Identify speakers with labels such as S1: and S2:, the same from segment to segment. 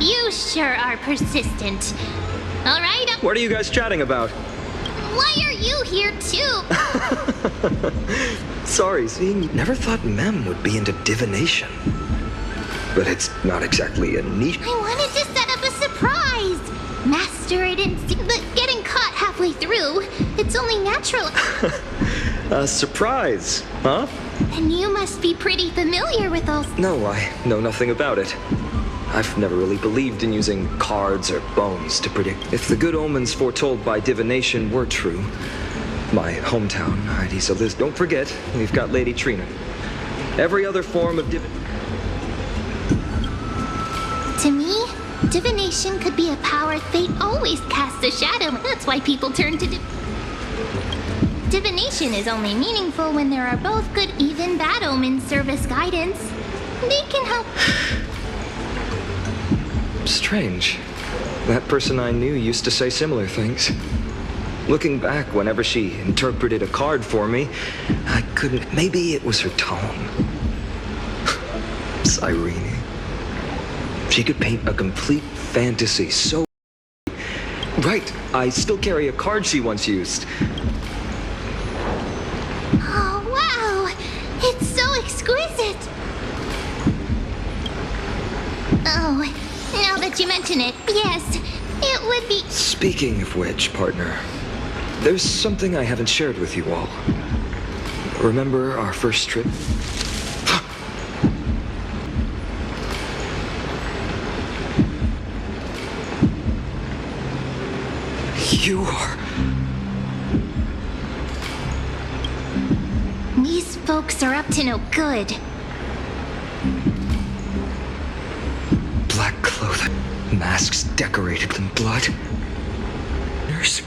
S1: You sure are persistent. All right.
S2: What are you guys chatting about?
S1: Why are you here too?
S2: Sorry, see, never thought Mem would be into divination. But it's not exactly a niche.
S1: I wanted to set up a surprise. Master it instinct, but getting caught halfway through, it's only natural.
S2: A surprise, huh?
S1: And you must be pretty familiar with all...
S2: No, I know nothing about it. I've never really believed in using cards or bones to predict. If the good omens foretold by divination were true, my hometown, Heidi's Liz, don't forget, we've got Lady Trina. Every other form of
S1: To me, divination could be a power fate always casts a shadow. That's why people turn to divination is only meaningful when there are both good, even bad omens serve as guidance. They can help.
S2: Strange. That person I knew used to say similar things. Looking back, whenever she interpreted a card for me, I couldn't... Maybe it was her tone. Cyrene. She could paint a complete fantasy so... Right, I still carry a card she once used.
S1: Oh, wow! It's so exquisite! Oh, now that you mention it, yes, it would be...
S2: Speaking of which, partner, there's something I haven't shared with you all. Remember our first trip? You are...
S1: These folks are up to no good.
S2: Black clothing, masks decorated in blood. Nurse.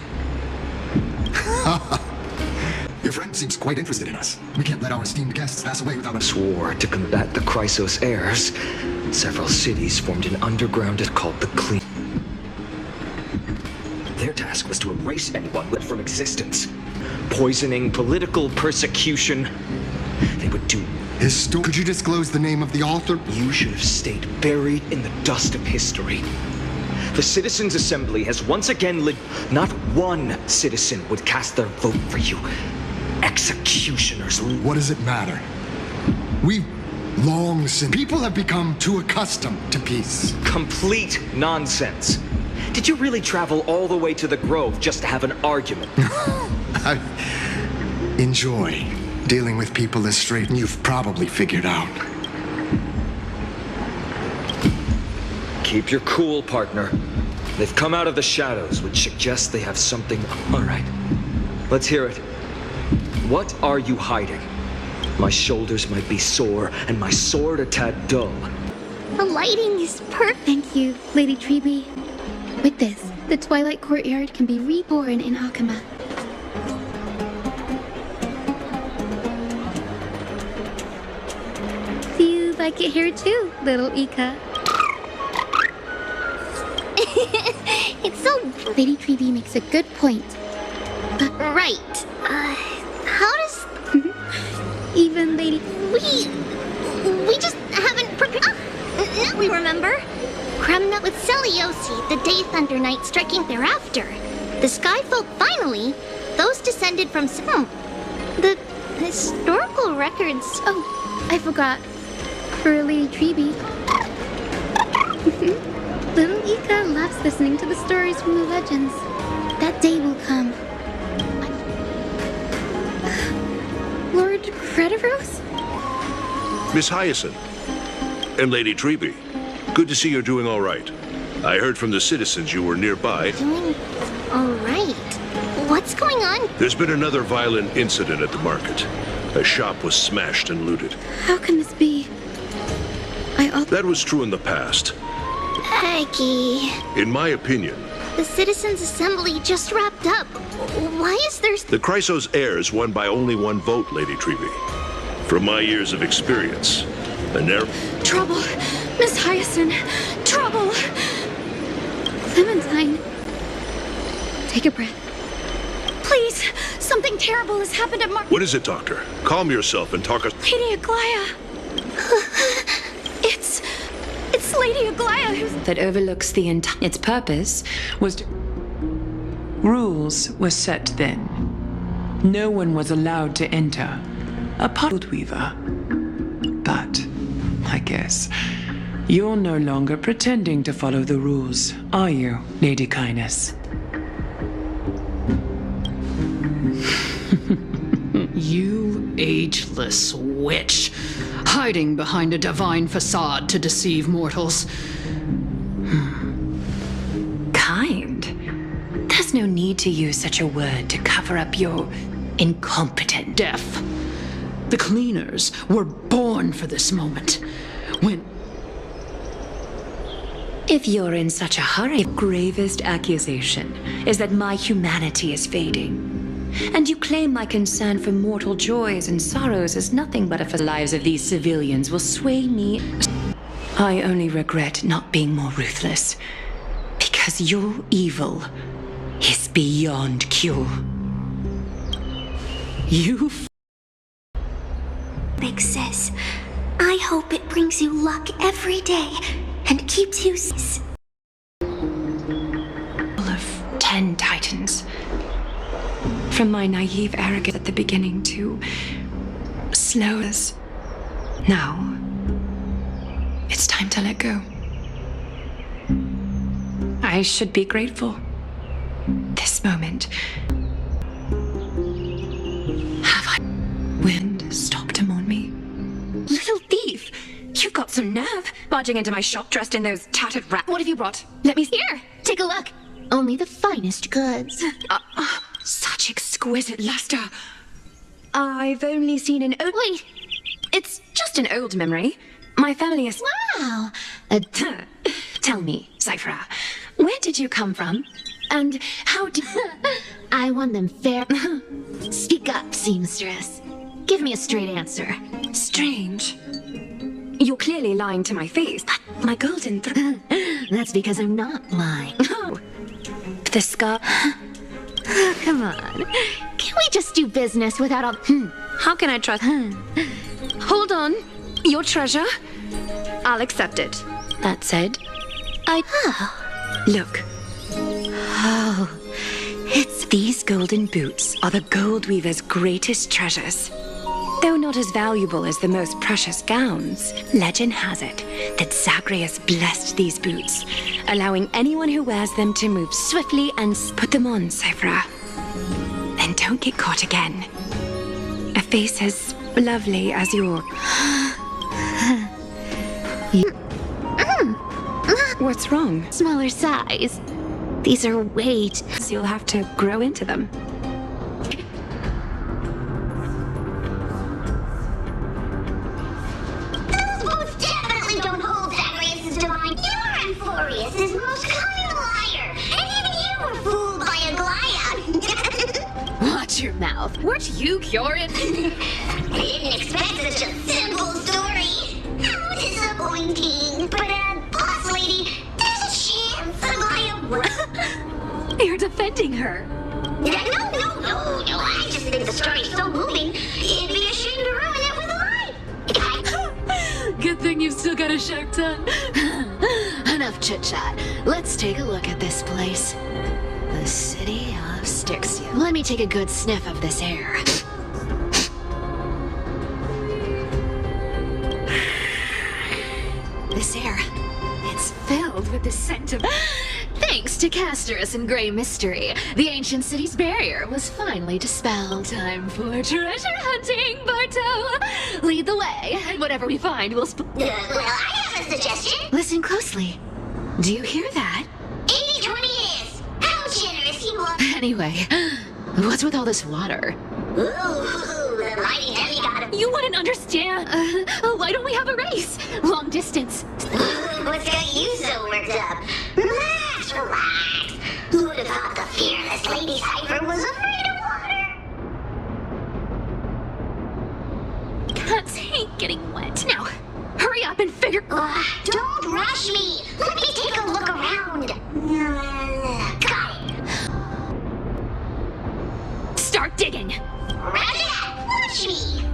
S3: Your friend seems quite interested in us. We can't let our esteemed guests pass away without us.
S2: Swore to combat the Chrysos heirs. Several cities formed an underground called the Clean. Their task was to erase anyone from existence. Poisoning, political persecution. They would do...
S3: Could you disclose the name of the author?
S2: You should have stayed buried in the dust of history. The Citizens' Assembly has once again not one citizen would cast their vote for you. Executioners.
S3: What does it matter? We've long since... People have become too accustomed to peace.
S2: Complete nonsense. Did you really travel all the way to the Grove just to have an argument?
S3: I enjoy dealing with people as straight, and you've probably figured out.
S2: Keep your cool, partner. They've come out of the shadows, which suggests they have something... All right, let's hear it. What are you hiding? My shoulders might be sore, and my sword a tad dull.
S1: The lighting is perfect.
S4: Thank you, Lady Treby. With this, the Twilight Courtyard can be reborn in Okhema. Do you like it here too, little Ika?
S1: It's so...
S4: Lady Treby makes a good point. But
S1: Right. How does...
S4: even Lady...
S1: We just haven't prepared... Now we remember. Kremna with Seliosi, the Day Thunder Knight striking thereafter. The Skyfolk finally, those descended from... the historical records...
S4: Oh, I forgot. For Lady Treby. Little Ika loves listening to the stories from the legends. That day will come. Lord Crediros?
S5: Miss Hyacinth and Lady Treby, good to see you're doing all right. I heard from the citizens you were nearby.
S1: Doing all right. What's going on?
S5: There's been another violent incident at the market. A shop was smashed and looted.
S4: How can this be?
S5: That was true in the past.
S1: Aggie.
S5: In my opinion,
S1: The Citizens' Assembly just wrapped up. Why is there...
S5: the Chrysos heirs won by only one vote, Lady Treby. From my years of experience,
S4: Trouble! Miss Hyacinth! Trouble! Clementine! Take a breath. Please! Something terrible has happened at
S5: What is it, Doctor? Calm yourself and talk us...
S4: Lady Aglaya! It's Lady Aglaya, who's...
S6: That overlooks the entire... Its purpose was to...
S7: Rules were set then. No one was allowed to enter. A puzzle weaver. But, I guess, you're no longer pretending to follow the rules, are you, Lady Kindness?
S8: You ageless witch, hiding behind a divine facade to deceive mortals.
S6: Kind? There's no need to use such a word to cover up your incompetent...
S8: Deaf. The cleaners were born for this moment. When...
S6: If you're in such a hurry, the gravest accusation is that my humanity is fading. And you claim my concern for mortal joys and sorrows is nothing but if the lives of these civilians will sway me. I only regret not being more ruthless, because your evil is beyond cure.
S8: You
S1: Big sis, I hope it brings you luck every day and keeps you
S6: Of 10 titans. From my naive arrogance at the beginning to slowness. Now, it's time to let go. I should be grateful. This moment. Have I... Wind stopped to mourn me? Little thief! You've got some nerve, barging into my shop dressed in those tattered What have you brought? Let me...
S1: Here, take a look. Only the finest goods.
S6: Such exquisite luster. I've only seen an old...
S1: Wait,
S6: It's just an old memory. My family is...
S1: wow.
S6: Tell me, Cyphra, where did you come from? And how did...
S1: I won them fair. Speak up, seamstress. Give me a straight answer.
S6: Strange. You're clearly lying to my face. But my golden
S1: That's because I'm not lying.
S6: Oh. The scar...
S1: Come on. Can we just do business without all...
S6: How can I trust... Hold on. Your treasure? I'll accept it. That said, Look.
S1: Oh,
S6: It's these golden boots are the gold weaver's greatest treasures. Though not as valuable as the most precious gowns, legend has it that Zagreus blessed these boots, allowing anyone who wears them to move swiftly and put them on, Cyphra. Then don't get caught again. A face as lovely as your... What's wrong?
S1: smaller size. These are way too...
S6: So you'll have to grow into them.
S1: Those boots definitely don't hold Zagreus' divine... You're Amphorius' most cunning liar, and even you were fooled by Aglaya.
S4: Watch your mouth. Weren't you cured?
S1: I didn't expect such a simple story. How disappointing. But, boss lady, there's a chance Aglaya...
S4: You're defending her.
S1: No. I just think the story's so moving, it'd be a shame to ruin it with a lie.
S4: Good thing you've still got a sharp tongue. Enough chit-chat. Let's take a look at this place. The city of Styxia. Let me take a good sniff of this air. This air, it's filled with the scent of... Thanks to Castorus and Grey Mystery, the ancient city's barrier was finally dispelled. Time for treasure hunting, Barto! Lead the way, and whatever we find, we'll
S1: Well, I have a suggestion.
S4: Listen closely. Do you hear that?
S1: 80-20 is. How generous you are.
S4: Anyway, what's with all this water?
S1: Ooh, the mighty demigod.
S4: You wouldn't understand. Why don't we have a race? Long distance.
S1: What's got you so worked up? Relax. Who would have thought the fearless Lady Cypher was afraid of water?
S4: Can't take getting wet. Now, hurry up and figure...
S1: Don't rush me. Let me take a look around. Got it.
S4: Start digging.
S1: Roger, watch me.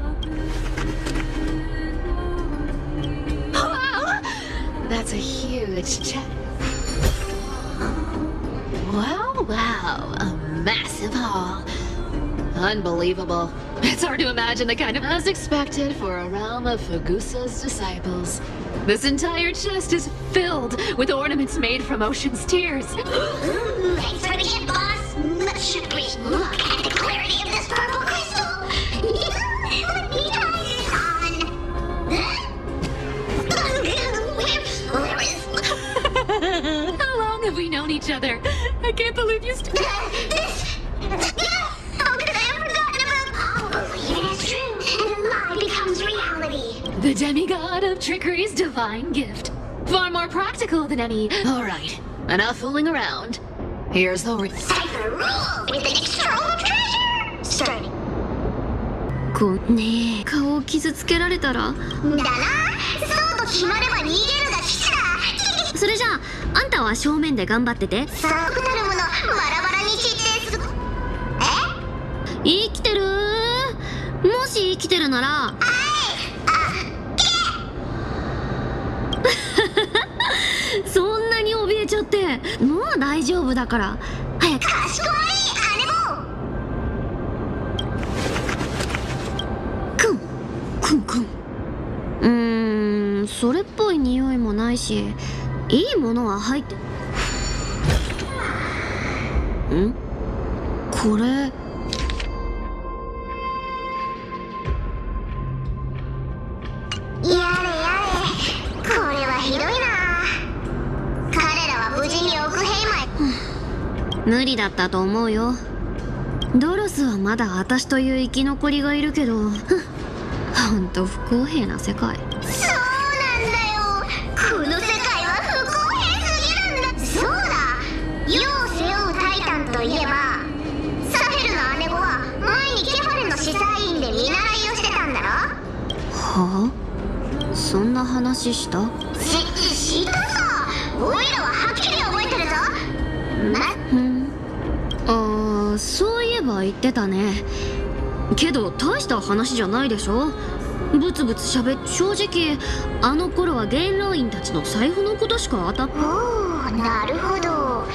S4: Wow! That's a huge... Which check? Wow, wow, a massive haul. Unbelievable. It's hard to imagine the kind of as expected for a realm of Fagusa's disciples. This entire chest is filled with ornaments made from ocean's tears.
S1: Thanks for the gift, boss. Much appreciated. Look at the clarity of this purple crystal. Let me try this on. Where is...
S4: How long have we known each other? I can't believe you still...
S1: How could I have forgotten about... Believe it is true, and a lie becomes reality.
S4: The demigod of trickery's divine gift. Far more practical than any... Alright, enough fooling around. Here's the...
S1: Cipher rule with an external treasure. Starting.
S9: ねえ、顔を傷つけられたら
S1: だな。そうと決まれば逃げるが吉だ。
S9: それじゃあ、あんたは正面で頑張ってて。
S1: そうなるもの、バラバラにしてすご。
S9: 生きてる？もし生きてるなら。そんなに怯えちゃって、もう大丈夫だから。早く。
S1: かしこまり、姉も。
S9: くん。それっぽい匂いもないし、いいものは入って。これ。
S1: やれやれ、これはひどいな。彼らは無事にオクヘイマへ。
S9: 無理だったと思うよ。ドロスはまだ私という生き残りがいるけど、ほんと不公平な世界。
S1: そうなんだよ。この世界は不公平すぎるんだ。そうだ。世を背負うタイタンといえば、サヘルの姉子は前にケファレの司祭員で見習いをしてたんだろ。
S9: はあ？そんな話した？
S1: したさ。オイラははっきり覚えてるぞ。
S9: そういえば言ってたね。けど大した話じゃないでしょ。ブツブツ喋って正直あの頃は元老院たちの財布のことしか当たっ。
S1: おお、なるほど。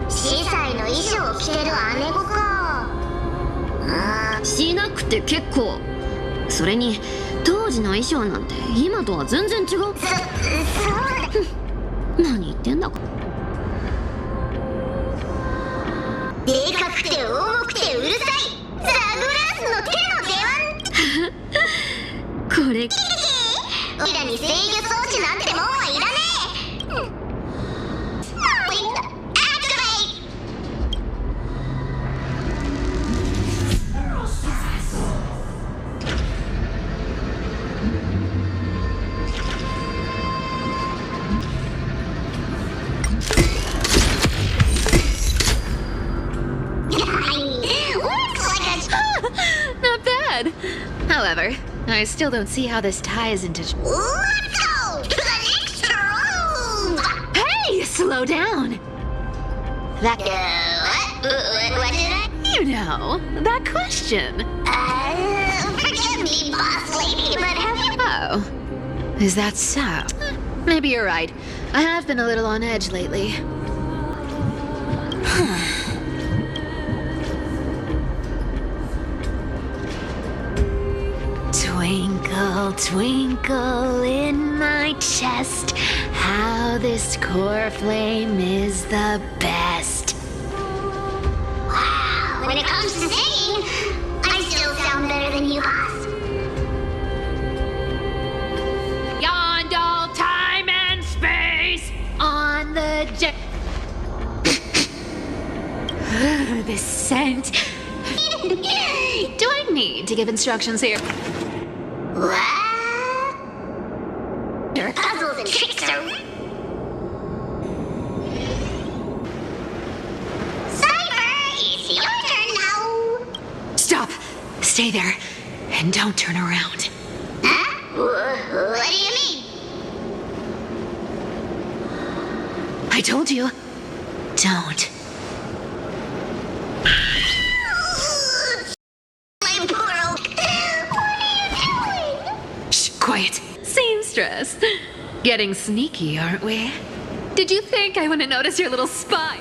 S1: 司祭の衣装を着てる姉子か。
S9: しなくて結構。それに当時の衣装なんて今とは全然違う。
S1: そうだ。
S9: 何言ってんだか。
S1: でかくて重くてうるさいザグラスの手の出番。
S9: これ
S1: オイラに制御装置なんてもんはいらねえ。
S4: Not bad. However, I still don't see how this ties into...
S1: Let's go to the next room.
S4: Hey, slow down. That...
S1: What did I...
S4: You know, that question.
S1: Forgive me, boss lady, but have you...
S4: Oh, is that so? Maybe you're right. I have been a little on edge lately. Twinkle, twinkle in my chest, how this core flame is the best.
S1: Wow, when it comes to singing, I still sound better than you, boss.
S4: Beyond all time and space, on the jet. This scent. Do I need to give instructions here?
S1: What? Your puzzles and tricks are... Cypher, it's your turn now.
S4: Stop! Stay there, and don't turn around.
S1: Huh? What do you mean?
S4: I told you. Don't.
S1: My poor old... What are you doing?
S4: Shh, quiet. Seamstress. Getting sneaky, aren't we? Did you think I wouldn't notice your little spy?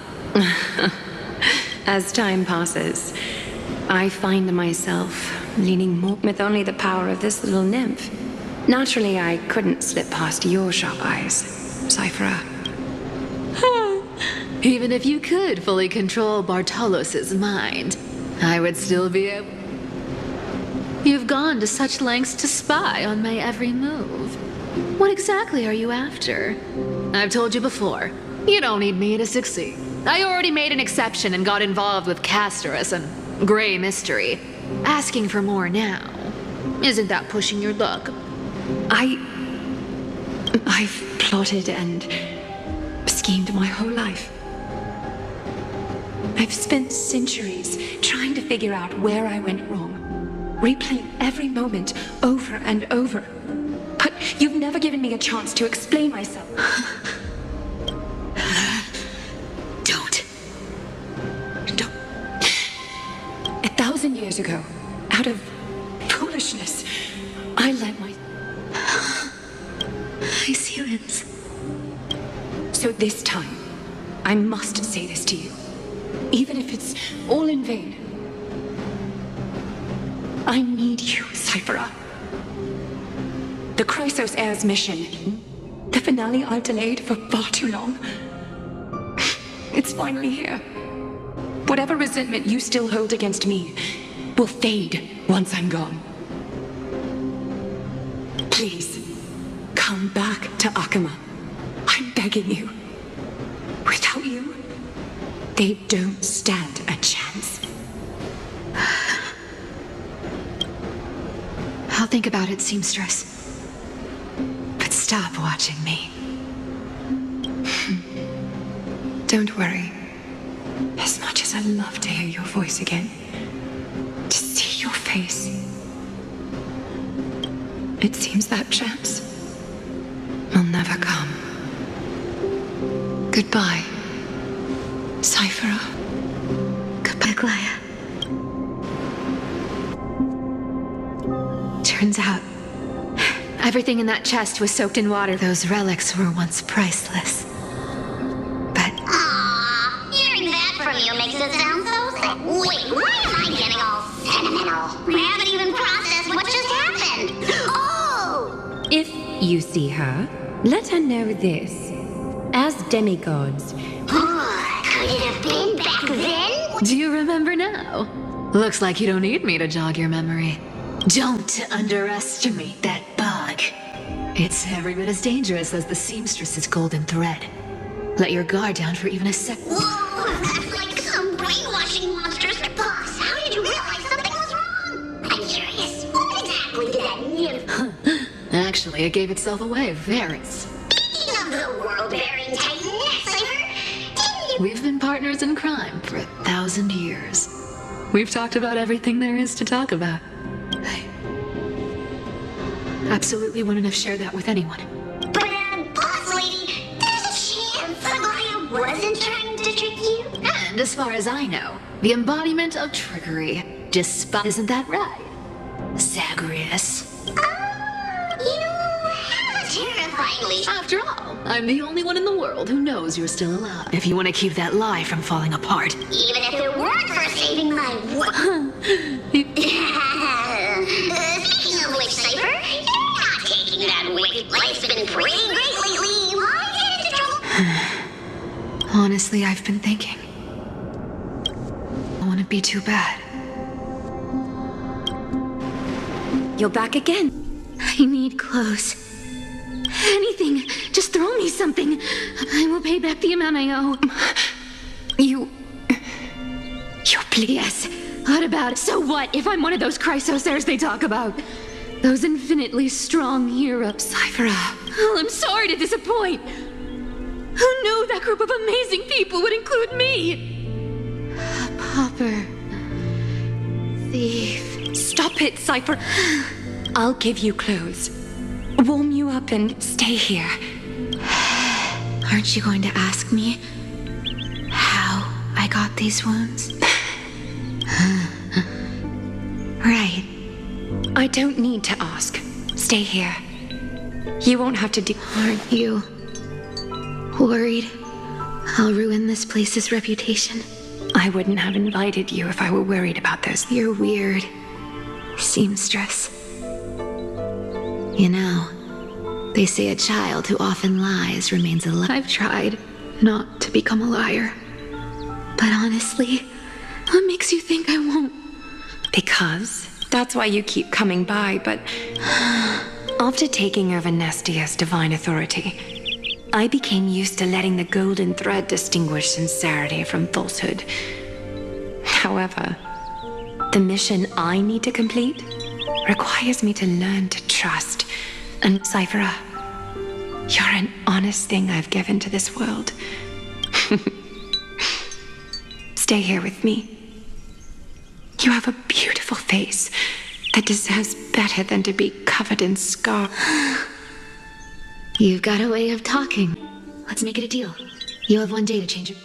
S6: As time passes, I find myself leaning more with only the power of this little nymph. Naturally, I couldn't slip past your sharp eyes, Cyphera.
S4: Even if you could fully control Bartolos's mind, I would still be able... You've gone to such lengths to spy on my every move. What exactly are you after? I've told you before, you don't need me to succeed. I already made an exception and got involved with Castorus and Grey Mystery. Asking for more now. Isn't that pushing your luck?
S6: I've plotted and schemed my whole life. I've spent centuries trying to figure out where I went wrong, replaying every moment over and over. But you've never given me a chance to explain myself.
S4: Don't.
S6: 1,000 years ago, out of foolishness, I let my
S4: silence.
S6: So this time, I must say this to you, even if it's all in vain. I need you, Cyphera. The Chrysos Heir's mission, the finale I've delayed for far too long. It's finally here. Whatever resentment you still hold against me will fade once I'm gone. Please, come back to Okhema. I'm begging you. Without you, they don't stand a chance.
S4: I'll think about it, seamstress. But stop watching me.
S6: Don't worry. As much as I'd love to hear your voice again, to see your face, it seems that chance will never come. Goodbye, Cyphera.
S4: Goodbye, Glaya. Turns out, everything in that chest was soaked in water. Those relics were once priceless. But...
S1: Aww, hearing that from you makes it sound so sad. Wait, why am I getting all sentimental? I haven't even processed what just happened. Oh!
S6: If you see her, let her know this. As demigods,
S1: Could it have been back then?
S4: do you remember now? Looks like you don't need me to jog your memory. Don't underestimate that bug. It's every bit as dangerous as the seamstress's golden thread. Let your guard down for even a second.
S1: Whoa, that's like some brainwashing monstrous boss. How did you realize something was wrong? I'm curious. What exactly did that nymph...
S4: Actually, it gave itself away very...
S1: Speaking of the world-bearing titan, Cypher, didn't you...
S4: We've been partners in crime for 1,000 years. We've talked about everything there is to talk about. I absolutely wouldn't have shared that with anyone.
S1: But, boss lady, there's a chance Glaya wasn't trying to trick you?
S4: And as far as I know, the embodiment of trickery. Isn't that right? Zagreus.
S1: You have a terrifyingly...
S4: After all, I'm the only one in the world who knows you're still alive. If you want to keep that lie from falling apart.
S1: Even if it weren't for saving my... Speaking of which, Cypher, you're not taking that wicked life's been pretty great lately. Why get into trouble?
S4: Honestly, I've been thinking. I want to be too bad.
S6: you're back again.
S9: I need clothes. Anything. Just throw me something. I will pay back the amount I owe.
S6: You're please.
S9: Yes. What about it? So what if I'm one of those Chrysosairs they talk about? Those infinitely strong heroes.
S6: Cyphera.
S9: Oh, I'm sorry to disappoint. Who knew that group of amazing people would include me? A pauper. Thief.
S6: Stop it, Cypher. I'll give you clothes. Warm you up and stay here.
S4: Aren't you going to ask me how I got these wounds? Right.
S6: I don't need to ask. Stay here. You won't have to do...
S4: Aren't you Worried I'll ruin this place's reputation.
S6: I wouldn't have invited you if I were worried about those.
S4: You're weird, seamstress. You know, they say a child who often lies remains alive. I've tried not to become a liar. But honestly, what makes you think I won't?
S6: Because that's why you keep coming by, but after taking over Nestia's divine authority, I became used to letting the golden thread distinguish sincerity from falsehood. However, the mission I need to complete requires me to learn to trust. And Cyphera, you're an honest thing I've given to this world. Stay here with me. You have a beautiful face that deserves better than to be covered in scars.
S4: You've got a way of talking. Let's make it a deal. You have one day to change it.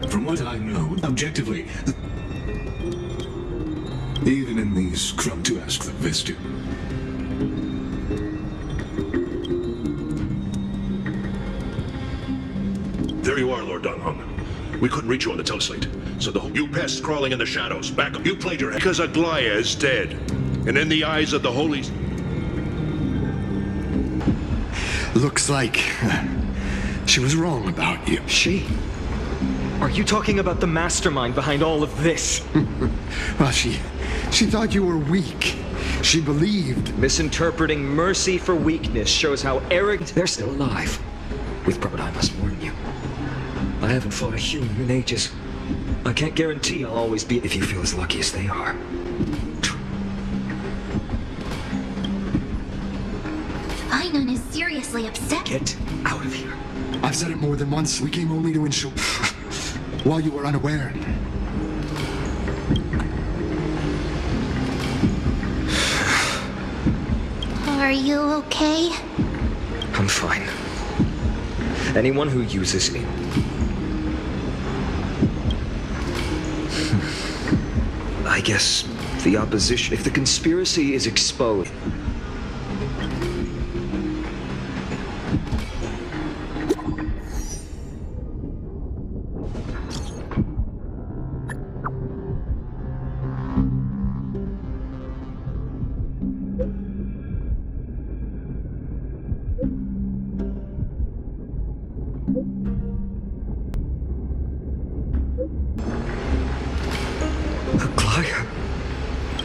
S10: From what I know, objectively, even in these to ask the Vistu.
S5: There you are, Lord Donghong. We couldn't reach you on the teleslate, so you pests crawling in the shadows, back up. You played your hand because Aglaya is dead, and in the eyes of the holy...
S3: Looks like she was wrong about you.
S2: She? Are you talking about the mastermind behind all of this?
S3: Well, she thought you were weak. She believed.
S2: Misinterpreting mercy for weakness shows how arrogant... They're still alive. But I must warn you. I haven't fought a human in ages. I can't guarantee I'll always be if you feel as lucky as they are.
S1: Ainon is seriously upset.
S2: Get out of here.
S3: I've said it more than once. We came only to ensure... while you were unaware.
S1: Are you okay?
S2: I'm fine. Anyone who uses it... I guess the opposition... If the conspiracy is exposed...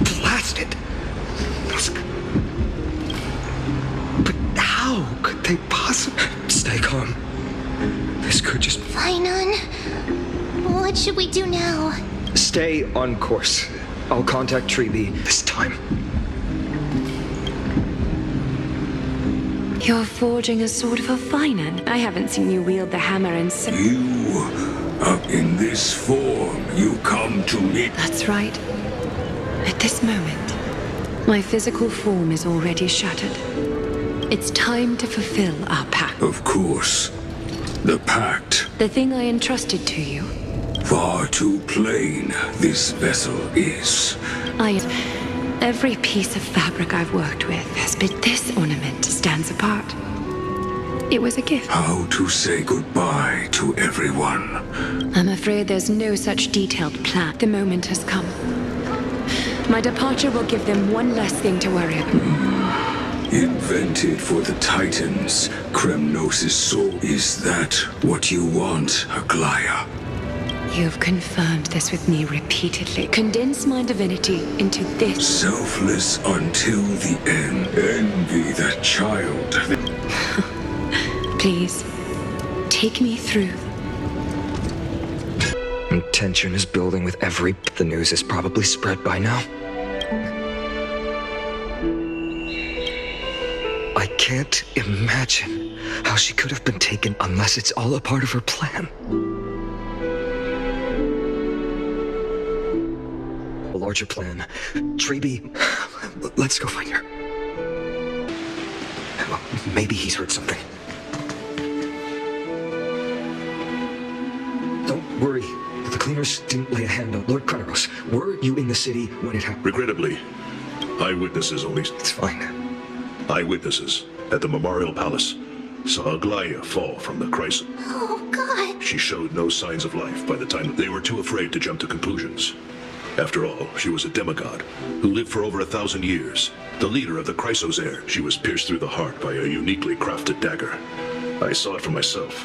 S2: Blasted! But how could they possibly... Stay calm. This could just...
S1: Ainon, what should we do now?
S2: Stay on course. I'll contact Treeby this time.
S6: You're forging a sword for Finan. I haven't seen you wield the hammer in so...
S10: In this form, you come to me.
S6: That's right. At this moment, my physical form is already shattered. It's time to fulfill our pact.
S10: Of course. The pact.
S6: The thing I entrusted to you.
S10: Far too plain this vessel is.
S6: Every piece of fabric I've worked with has been... This ornament stands apart. It was a gift.
S10: How to say goodbye to everyone.
S6: I'm afraid there's no such detailed plan. The moment has come. My departure will give them one less thing to worry about.
S10: Invented for the Titans, Kremnos' soul. Is that what you want, Aglaya?
S6: You've confirmed this with me repeatedly. Condense my divinity into this.
S10: Selfless until the end. Envy that child.
S6: Please, take me through.
S2: Tension is building with every... The news is probably spread by now. I can't imagine how she could have been taken unless it's all a part of her plan. A larger plan. Treeby, let's go find her. Maybe he's heard something. Don't worry. The cleaners didn't lay a hand on Lord Kreneros. Were you in the city when it happened?
S5: Regrettably, eyewitnesses only.
S2: It's fine.
S5: Eyewitnesses at the Memorial Palace saw Aglaya fall from the chrysalis.
S1: Oh, God.
S5: She showed no signs of life by the time they were too afraid to jump to conclusions. After all, she was a demigod who lived for over 1,000 years. The leader of the Chrysosair, she was pierced through the heart by a uniquely crafted dagger. I saw it for myself.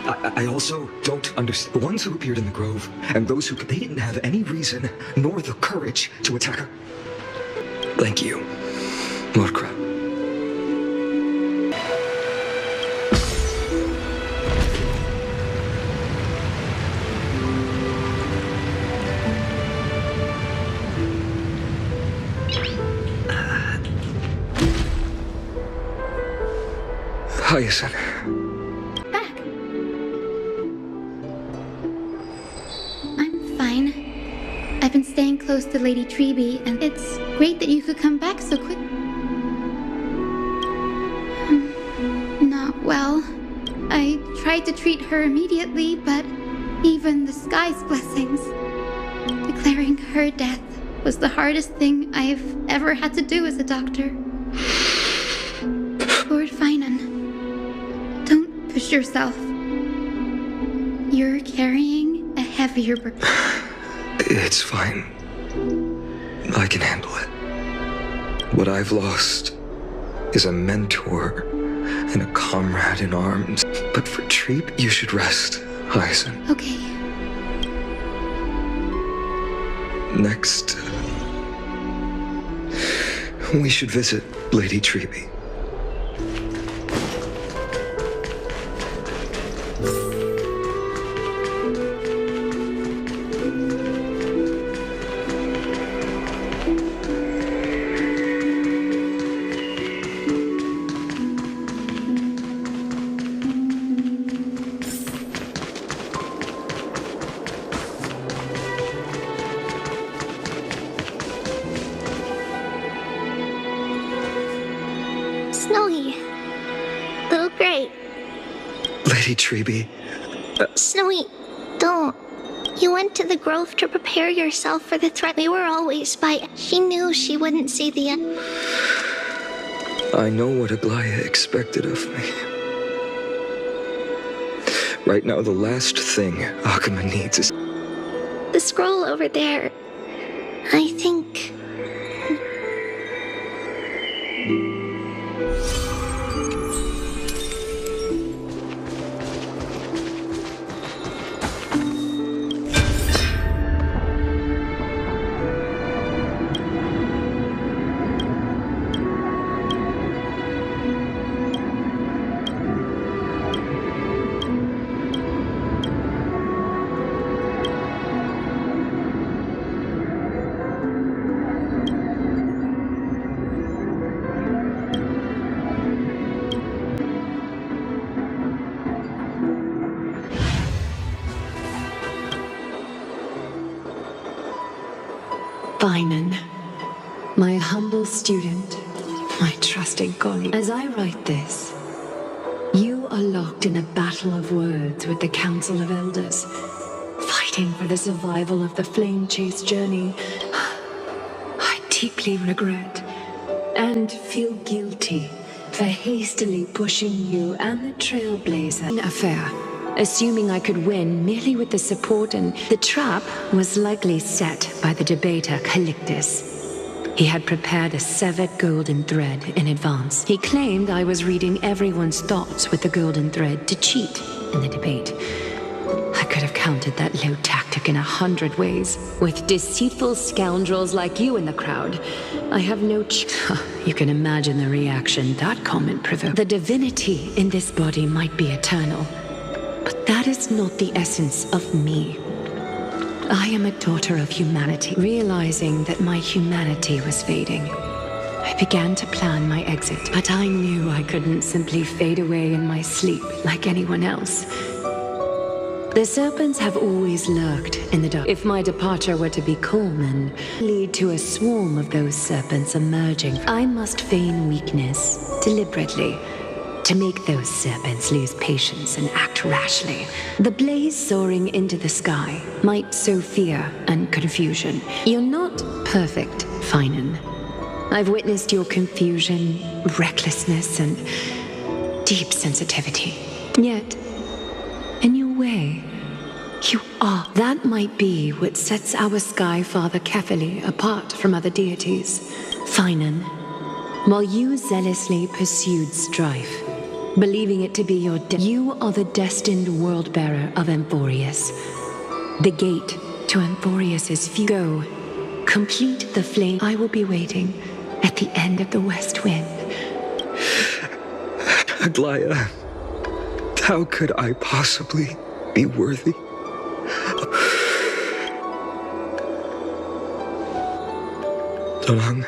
S2: I also don't understand. The ones who appeared in the grove, and those who... They didn't have any reason, nor the courage to attack her. Thank you, Lord Crab. Hyacinth.
S11: Back. I'm fine. I've been staying close to Lady Treby, and it's great that you could come back so quick. Not well. I tried to treat her immediately, but even the sky's blessings. Declaring her death was the hardest thing I've ever had to do as a doctor. Lord Finan, don't push yourself. You're carrying a heavier burden.
S2: It's fine. I can handle it. What I've lost is a mentor and a comrade in arms. But for Treep, you should rest, Hyacinth.
S11: Okay.
S2: Next, we should visit Lady Treby.
S1: Snowy. Little Gray.
S2: Lady Treby.
S1: Snowy, don't. You went to the grove to prepare yourself for the threat. We were always by. She knew she wouldn't see the end.
S2: I know what Aglaya expected of me. Right now, the last thing Okhema needs is...
S1: The scroll over there. I think...
S6: Finan, my humble student, my trusted colleague. As I write this, you are locked in a battle of words with the Council of Elders, fighting for the survival of the Flamechaser journey. I deeply regret and feel guilty for hastily pushing you and the Trailblazer affair, assuming I could win merely with the support, and the trap was likely set by the debater Calictus. He had prepared a severed golden thread in advance. He claimed I was reading everyone's thoughts with the golden thread to cheat in the debate. I could have countered that low tactic in 100 ways. With deceitful scoundrels like you in the crowd, I have no You can imagine the reaction that comment provoked. The divinity in this body might be eternal, but that is not the essence of me. I am a daughter of humanity. Realizing that my humanity was fading, I began to plan my exit, but I knew I couldn't simply fade away in my sleep like anyone else. The serpents have always lurked in the dark. If my departure were to be calm and lead to a swarm of those serpents emerging, I must feign weakness deliberately to make those serpents lose patience and act rashly. The blaze soaring into the sky might sow fear and confusion. You're not perfect, Finan. I've witnessed your confusion, recklessness, and deep sensitivity. Yet, in your way, you are. That might be what sets our Sky Father Kefili apart from other deities. Finan, while you zealously pursued strife, believing it to be your you are the destined world-bearer of Amphorius. The gate to Amphorius's go. Complete the flame. I will be waiting at the end of the west wind.
S2: Aglaya, how could I possibly be worthy? Donang,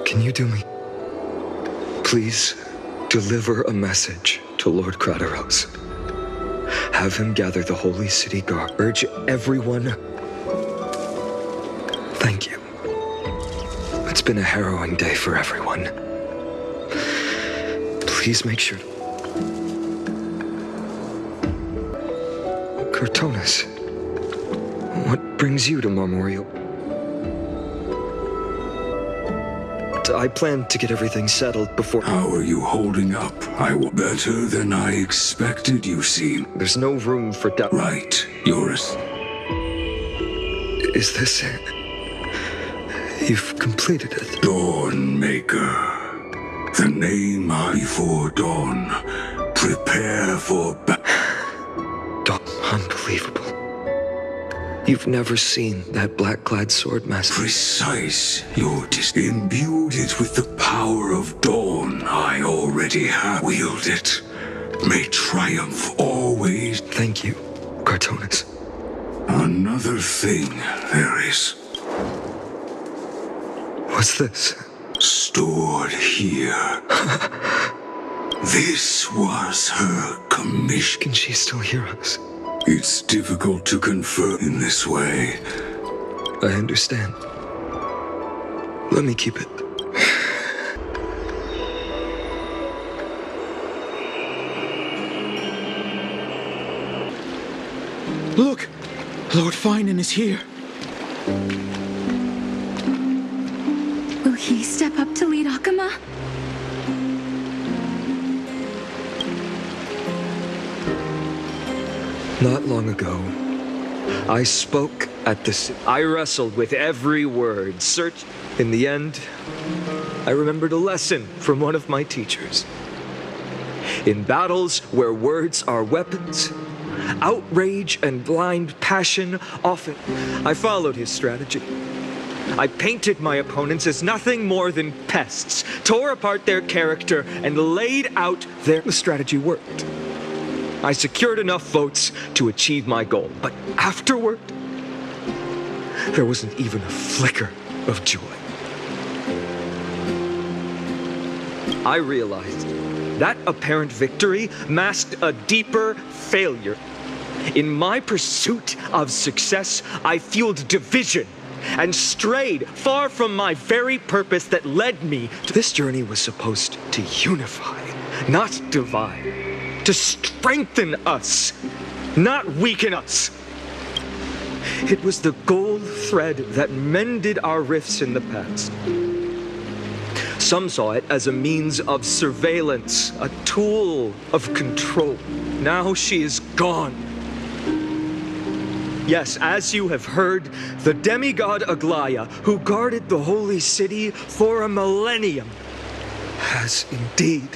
S2: can you do me? Please deliver a message to Lord Krateros. Have him gather the Holy City Guard. Urge everyone. Thank you. It's been a harrowing day for everyone. Please make sure. Cortonis, what brings you to Marmorial? I plan to get everything settled before...
S10: How are you holding up? Better than I expected, you seem.
S2: There's no room for doubt.
S10: Right, yours.
S2: Is this it? You've completed it.
S10: Dawnmaker. The name before dawn. Prepare for
S2: Dawn. Unbelievable. You've never seen that black-clad sword master.
S10: Precise. You're imbued it with the power of dawn. I already have wielded it. May triumph always.
S2: Thank you, Cortonis.
S10: Another thing there is.
S2: What's this?
S10: Stored here. This was her commission.
S2: Can she still hear us?
S10: It's difficult to confirm in this way.
S2: I understand. Let me keep it.
S12: Look! Lord Finan is here.
S11: Will he step up to lead Okhema?
S2: Not long ago, I spoke at the... I wrestled with every word, searched. In the end, I remembered a lesson from one of my teachers. In battles where words are weapons, outrage and blind passion often... I followed his strategy. I painted my opponents as nothing more than pests, tore apart their character, and laid out their... The strategy worked. I secured enough votes to achieve my goal, but afterward, there wasn't even a flicker of joy. I realized that apparent victory masked a deeper failure. In my pursuit of success, I fueled division and strayed far from my very purpose that led me to this journey was supposed to unify, not divide. To strengthen us, not weaken us. It was the gold thread that mended our rifts in the past. Some saw it as a means of surveillance, a tool of control. Now she is gone. Yes, as you have heard, the demigod Aglaya, who guarded the holy city for a millennium, has indeed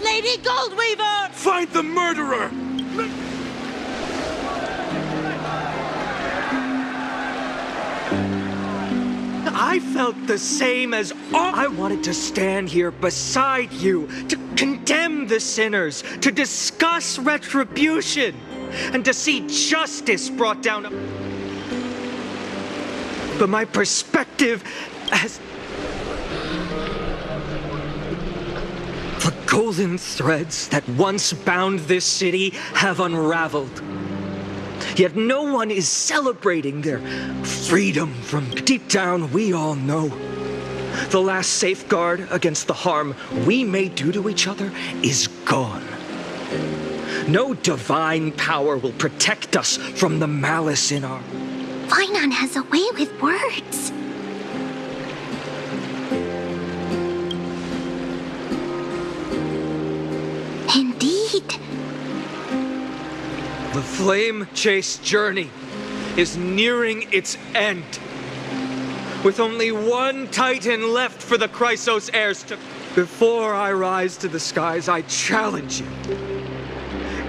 S13: Lady Goldweaver!
S12: Find the murderer!
S2: I felt the same as all. I wanted to stand here beside you, to condemn the sinners, to discuss retribution, and to see justice brought down. But my perspective has... The golden threads that once bound this city have unraveled. Yet no one is celebrating their freedom from deep down we all know. The last safeguard against the harm we may do to each other is gone. No divine power will protect us from the malice in our...
S1: Finon has a way with words. Indeed.
S2: The Flamechase journey is nearing its end. With only one Titan left for the Chrysos heirs to... Before I rise to the skies, I challenge you.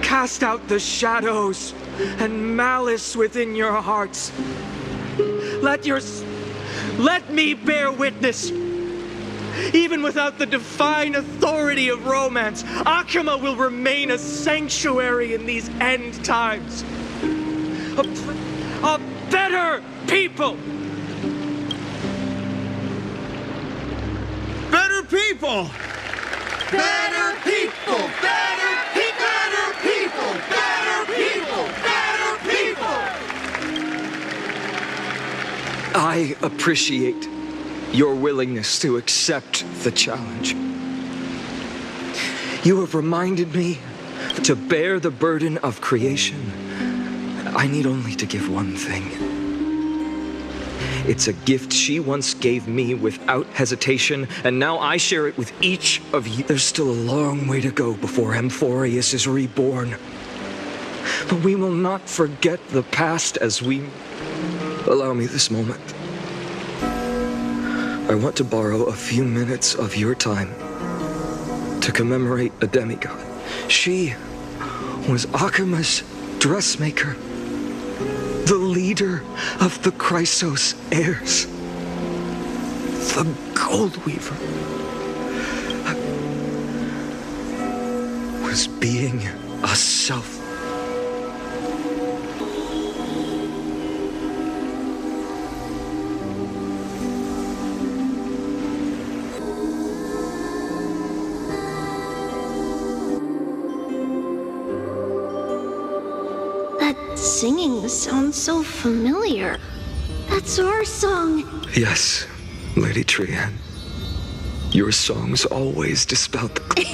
S2: Cast out the shadows and malice within your hearts. Let me bear witness. Even without the divine authority of romance, Okhema will remain a sanctuary in these end times. A better people!
S12: Better people!
S3: Better people! Better people! Better people! Better people! Better people!
S2: I appreciate your willingness to accept the challenge. You have reminded me that to bear the burden of creation, I need only to give one thing. It's a gift she once gave me without hesitation, and now I share it with each of you. There's still a long way to go before Amphorius is reborn. But we will not forget the past as we... Allow me this moment. I want to borrow a few minutes of your time to commemorate a demigod. She was Okhema's dressmaker, the leader of the Chrysos heirs, the Gold Weaver, was being a self.
S1: Singing sounds so familiar. That's our song.
S2: Yes, Lady Trian. Your songs always dispelled the...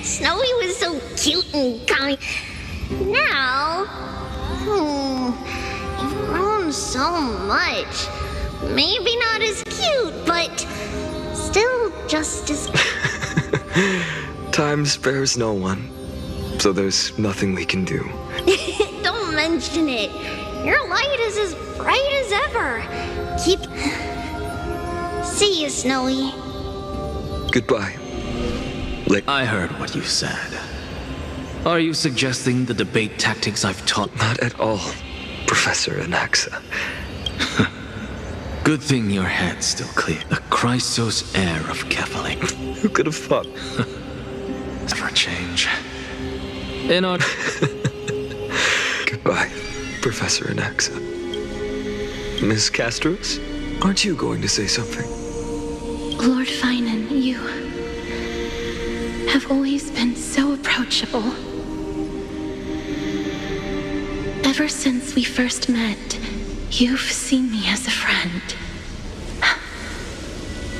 S1: Snowy was so cute and kind. Now... you've grown so much. Maybe not as cute, but still just as...
S2: Time spares no one, so there's nothing we can do.
S1: Don't mention it. Your light is as bright as ever. See you, Snowy.
S2: Goodbye.
S14: I heard what you said. Are you suggesting the debate tactics I've taught?
S2: Not at all, Professor Anaxa.
S14: Good thing your head's still clear. The Chrysos heir of Kefali.
S2: Who could have thought?
S14: For a change. In our...
S2: Goodbye, Professor Anaxa. Miss Castros, aren't you going to say something?
S11: Lord Finon, you have always been so approachable. Ever since we first met, you've seen me as a friend.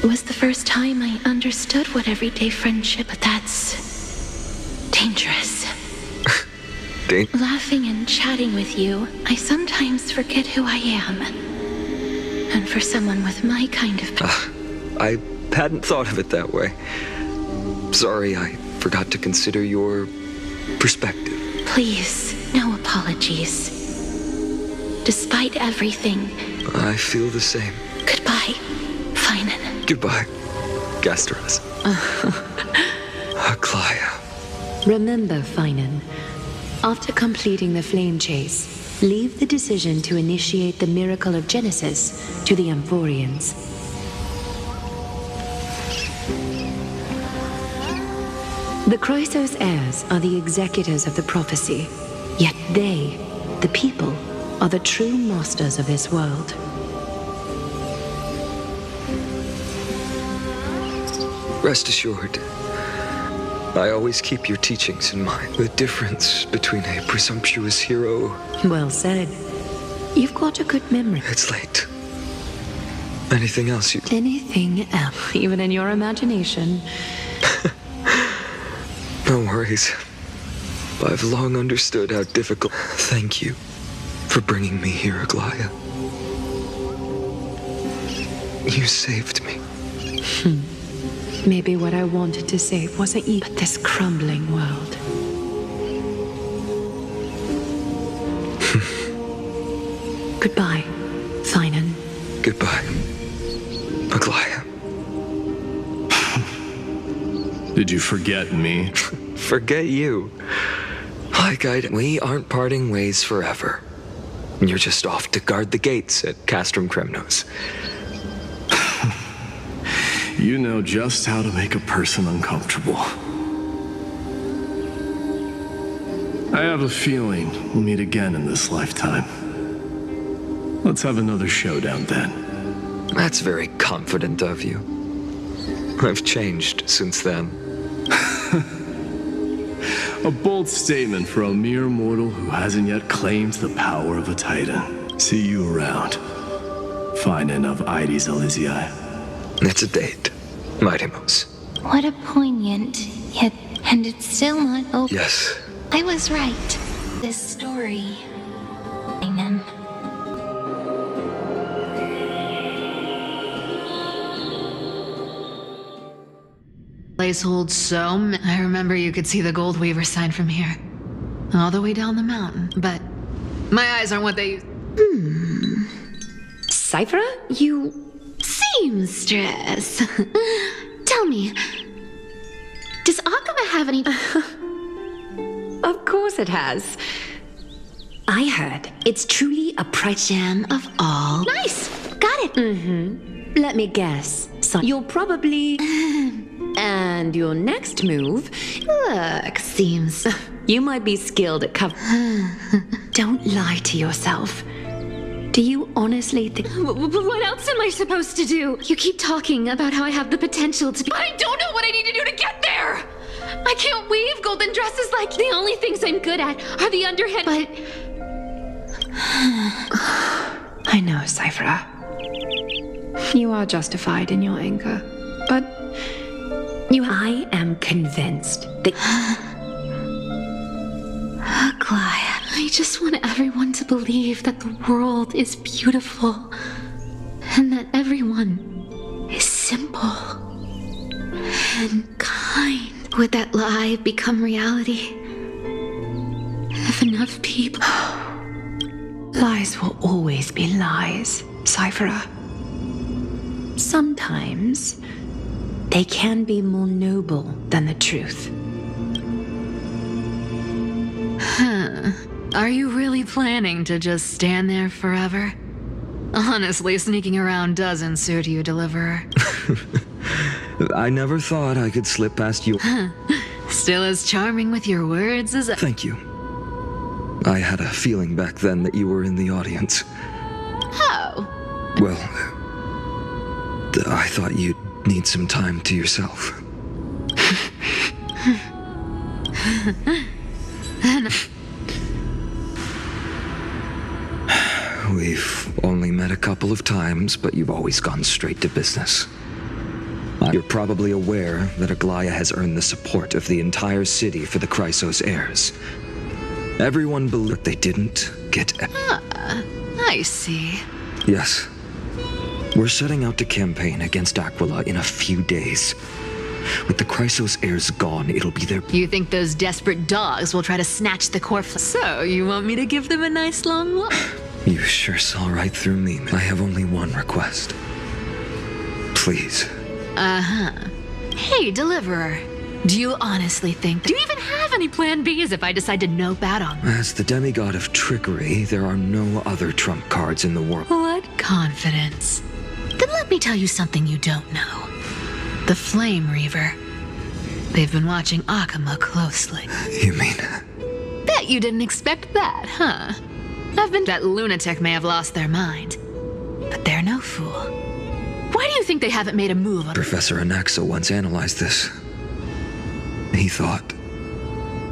S11: It was the first time I understood what everyday friendship, but that's dangerous. Laughing and chatting with you, I sometimes forget who I am. And for someone with my kind of...
S2: I hadn't thought of it that way. Sorry, I forgot to consider your perspective.
S11: Please, no apologies. Despite everything...
S2: I feel the same.
S11: Goodbye, Finon.
S2: Goodbye, Castros. Aclaya.
S6: Remember, Finon, after completing the Flamechase, leave the decision to initiate the miracle of Genesis to the Amphorians. The Chrysos heirs are the executors of the prophecy, yet they, the people, are the true masters of this world.
S2: Rest assured, I always keep your teachings in mind. The difference between a presumptuous hero...
S6: Well said. You've got a good memory.
S2: It's late. Anything else you...
S6: Anything else, even in your imagination.
S2: No worries. I've long understood how difficult... Thank you for bringing me here, Aglaya. You saved me.
S6: Maybe what I wanted to save wasn't you, but this crumbling world. Goodbye, Finan.
S2: Goodbye, Aglaya.
S15: Did you forget me?
S2: Forget you. We aren't parting ways forever. You're just off to guard the gates at Castrum Kremnos.
S15: You know just how to make a person uncomfortable. I have a feeling we'll meet again in this lifetime. Let's have another showdown then.
S2: That's very confident of you. I've changed since then.
S15: A bold statement for a mere mortal who hasn't yet claimed the power of a titan. See you around. Finan of Ides Elysiae.
S2: It's a date, Mightimos.
S1: What a poignant, yet, and it's still not over.
S2: Yes.
S1: I was right. This story. Amen.
S4: Place holds so I remember you could see the Gold Weaver sign from here. All the way down the mountain. But my eyes aren't what they used.
S6: Cyphera? You...
S9: Seamstress. Tell me, does Okhema have any...
S6: Of course it has. I heard it's truly a price
S9: gem of all.
S6: Nice! Got it! Mm-hmm. Let me guess. Son, you'll probably... And your next move...
S9: Look, seems...
S6: You might be skilled at cover... Don't lie to yourself. Do you honestly think...
S9: What else am I supposed to do? You keep talking about how I have the potential to be...
S4: I don't know what I need to do to get there!
S9: I can't weave golden dresses like... The only things I'm good at are the underhand... But...
S6: I know, Cyphera. You are justified in your anger. But... I am convinced that...
S9: Aglaya, I just want everyone to believe that the world is beautiful. And that everyone is simple. And kind. Would that lie become reality? If enough people...
S6: Lies will always be lies, Cyphera. Sometimes... they can be more noble than the truth.
S4: Huh. Are you really planning to just stand there forever? Honestly, sneaking around doesn't suit you, Deliverer.
S2: I never thought I could slip past you.
S4: Still as charming with your words as...
S2: Thank you. I had a feeling back then that you were in the audience.
S4: How?
S2: Well, I thought you'd need some time to yourself. We've only met a couple of times, but you've always gone straight to business. You're probably aware that Aglaya has earned the support of the entire city for the Chrysos heirs. Everyone believed they didn't get...
S4: I see.
S2: Yes. We're setting out to campaign against Aquila in a few days. With the Chrysos heirs gone, it'll be their...
S4: You think those desperate dogs will try to snatch the core... So, you want me to give them a nice long look?
S2: You sure saw right through me. I have only one request. Please.
S4: Uh-huh. Hey, Deliverer. Do you honestly think that... Do you even have any plan Bs if I decide to nope out on them?
S2: As the demigod of trickery, there are no other trump cards in the world.
S4: What confidence. Then let me tell you something you don't know. The Flame Reaver. They've been watching Okhema closely.
S2: You mean...
S4: Bet you didn't expect that, huh? That lunatic may have lost their mind. But they're no fool. Why do you think they haven't made a move on...
S2: Professor Anaxa once analyzed this. He thought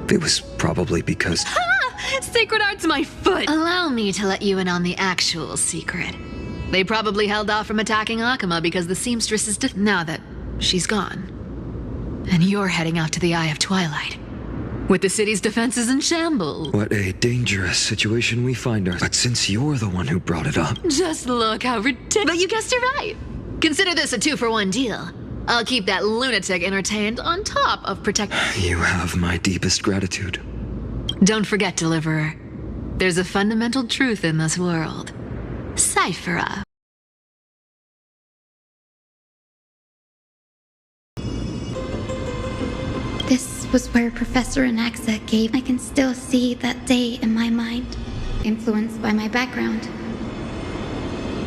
S2: it was probably because...
S4: Sacred Art's my foot! Allow me to let you in on the actual secret. They probably held off from attacking Okhema because the seamstress is now that she's gone. And you're heading out to the Eye of Twilight. With the city's defenses in shambles.
S2: What a dangerous situation we find ourselves. But since you're the one who brought it up...
S4: Just look how ridiculous. But you guessed it right. Consider this a 2-for-1 deal. I'll keep that lunatic entertained on top of protecting...
S2: You have my deepest gratitude.
S4: Don't forget, Deliverer. There's a fundamental truth in this world. Cyphera.
S11: This was where Professor Anaxa gave. I can still see that day in my mind, influenced by my background.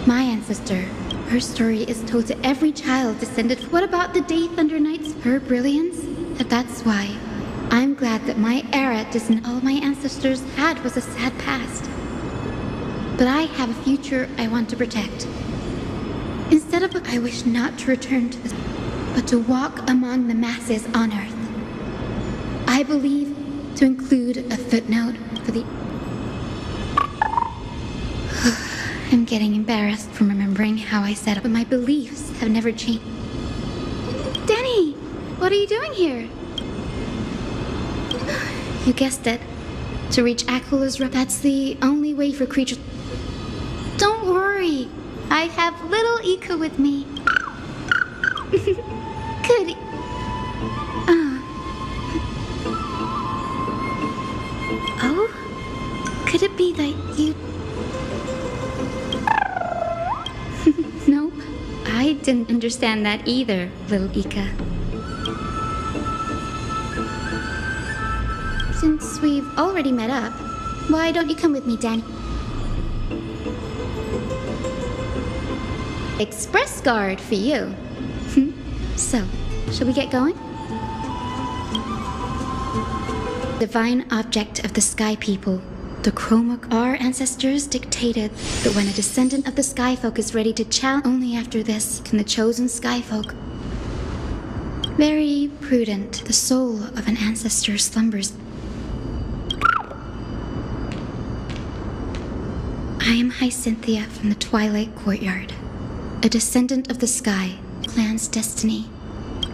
S11: My ancestor, her story is told to every child descended. What about the Day Thunder Knights? Her brilliance? That's why I'm glad that my era doesn't. All my ancestors had was a sad past. But I have a future I want to protect. Instead of I wish not to return to this, but to walk among the masses on Earth. I believe to include a footnote for the... I'm getting embarrassed from remembering how I said it, but my beliefs have never changed. Danny, what are you doing here? You guessed it. To reach Aquala's that's the only way for creatures... Don't worry. I have little Ika with me. Good. Oh? Could it be that you... Nope. I didn't understand that either, little Ika. Since we've already met up, why don't you come with me, Danny? Express guard for you. So, shall we get going? Divine object of the Sky People, the Chroma. Our ancestors dictated that when a descendant of the Skyfolk is ready to challenge, only after this can the chosen Skyfolk. Very prudent. The soul of an ancestor slumbers. I am Hyacinthia from the Twilight Courtyard, a descendant of the sky, clan's destiny.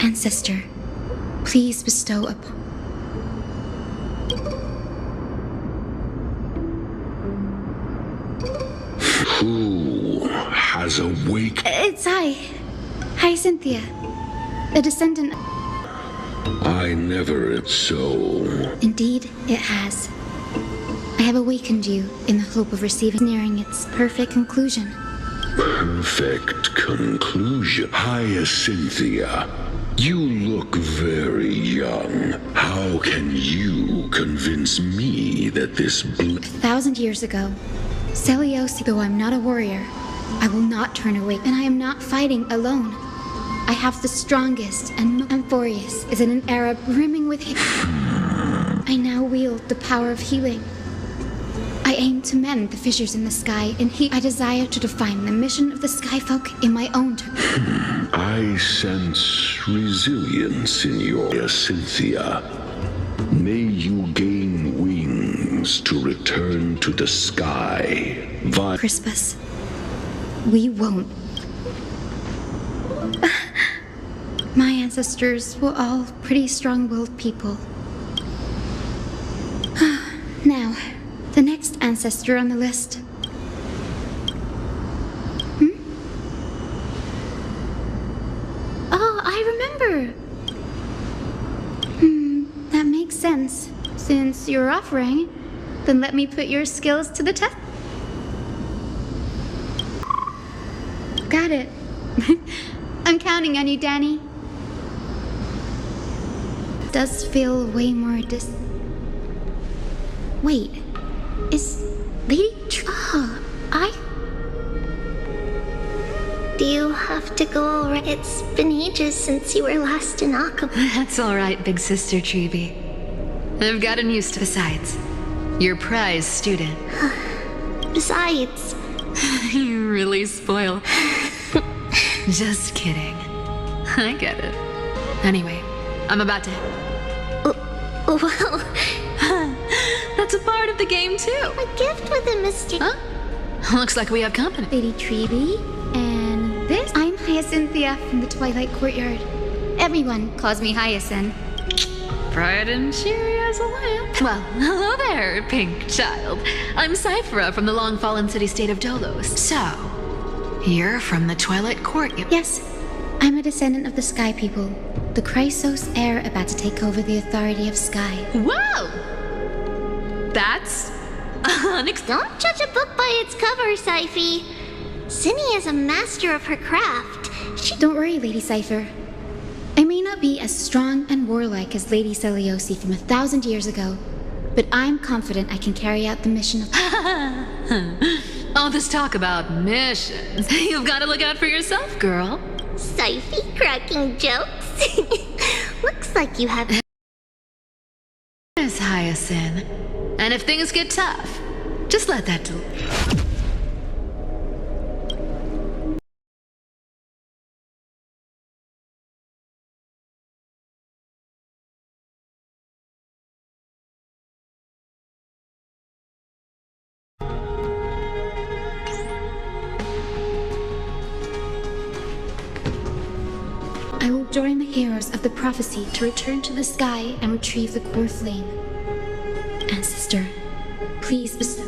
S11: Ancestor, please bestow upon...
S10: Who has awake?
S11: It's I, Hyacinthia, a descendant...
S10: I never so.
S11: Indeed, it has. I have awakened you in the hope of receiving nearing its perfect conclusion.
S10: Perfect conclusion. Hyacinthia, you look very young. How can you convince me that this
S11: 1,000 years ago, Celiosi, though I'm not a warrior, I will not turn away, and I am not fighting alone. I have the strongest, and Amphorius is in an era brimming with I now wield the power of healing. I aim to mend the fissures in the sky, and I desire to define the mission of the Skyfolk in my own terms.
S10: I sense resilience in your Cynthia. May you gain wings to return to the sky.
S11: Crispus, we won't. My ancestors were all pretty strong-willed people. Now, the next ancestor on the list. Oh, I remember. That makes sense. Since you're offering, then let me put your skills to the test. Got it. I'm counting on you, Danny. Does feel way more Wait. Is Lady
S1: Do you have to go already? It's been ages since you were last in Okhema.
S4: That's alright, big sister Chibi. I've gotten used to. Besides, your prize student.
S1: Besides.
S4: You really spoil. Just kidding. I get it. Anyway, I'm about to...
S1: Well,
S4: That's a part of the game too.
S1: a gift with a mystic.
S4: Huh? Looks like we have company.
S11: Lady Treby, and this. I'm Hyacinthia from the Twilight Courtyard. Everyone calls me Hyacinth.
S4: Bright and cheery as a lamp. Well, hello there, pink child. I'm Cyphera from the long-fallen city-state of Dolos. So, you're from the Twilight Courtyard.
S11: Yes, I'm a descendant of the Sky People, the Chrysos heir about to take over the authority of Sky.
S4: Whoa! That's unexpected.
S1: Don't judge a book by its cover, Syphy. Cinny is a master of her craft.
S11: Don't worry, Lady Cypher. I may not be as strong and warlike as Lady Celiosi from 1,000 years ago, but I'm confident I can carry out the mission of...
S4: All this talk about missions. You've got to look out for yourself, girl.
S1: Syphy cracking jokes. Looks like you have...
S4: Yes, Hyacinth. And if things get tough, just let that do.
S11: I will join the heroes of the prophecy to return to the sky and retrieve the core flame. Ancestor, please bestow